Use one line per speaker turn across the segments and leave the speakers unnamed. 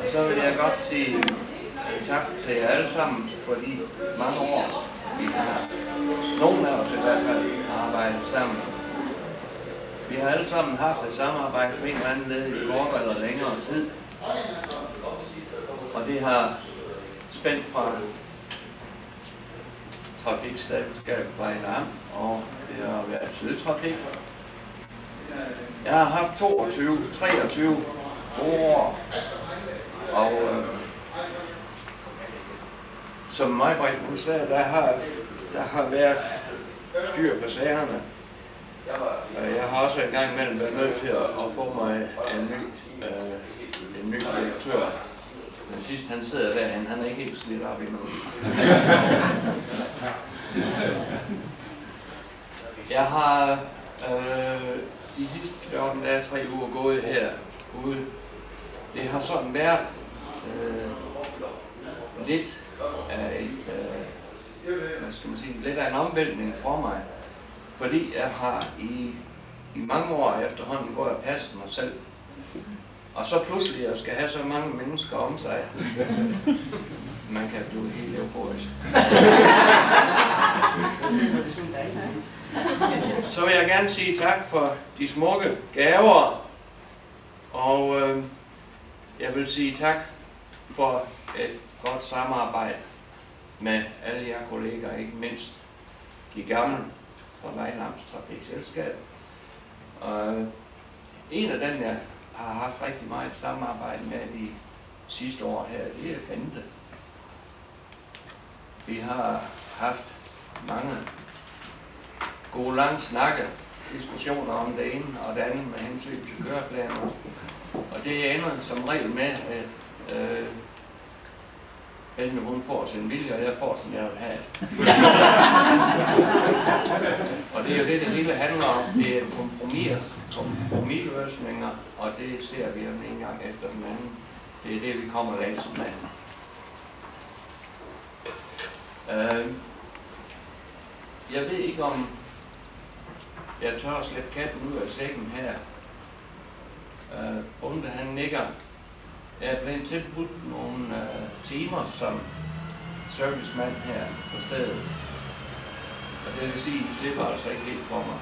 Og så vil jeg godt sige tak til jer alle sammen for de mange år, vi har, nogle af os i hvert fald, har arbejdet sammen. Vi har alle sammen haft et samarbejde på en eller anden led i kortere eller længere tid. Og det har spændt fra Trafikselskabet Vejle Amt, og det har været Sydtrafik. Jeg har haft 23 år, og som mig Britt sagde, der har været styr på sagerne. Jeg har også en gang imellem været nødt til at få mig en ny direktør. Den sidste han sidder derhen, han er ikke helt slidt op endnu. Jeg har de sidste 14 dage, 3 uger gået herude. Det har sådan været lidt af hvad skal man sige, lidt af en omvæltning for mig. Fordi jeg har i mange år efterhånden gået og passet mig selv. Og så pludselig jeg skal have så mange mennesker om sig. Man kan blive helt euforisk. Så vil jeg gerne sige tak for de smukke gaver. Og jeg vil sige tak for et godt samarbejde med alle jer kolleger, ikke mindst de gamle fra Vejle Amts Trafikselskab. Og en af dem, jeg har haft rigtig meget samarbejde med de sidste år her, det er Bente. Vi har haft mange gode lange snakke, diskussioner om det ene og det andet med hensyn til køreplaner. Og det ender som regel med, at Bente hun får sin vilje, og jeg får som jeg vil have. Og det er jo det hele handler om. Det er kompromisløsninger, og det ser vi jo en gang efter den anden. Det er det, vi kommer længst med. Jeg ved ikke, om jeg tør at slippe katten ud af sækken her. Bunde han nikker. Jeg er blevet tilbudt nogle timer som servicemand her på stedet. Og det vil sige, at I slipper altså ikke helt for mig,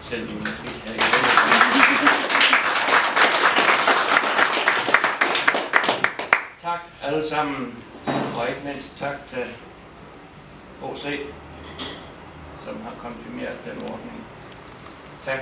selvom I måske kan ikke. Tak alle sammen, og ikke mindst tak til HC, som har konfirmeret den ordning. Tak.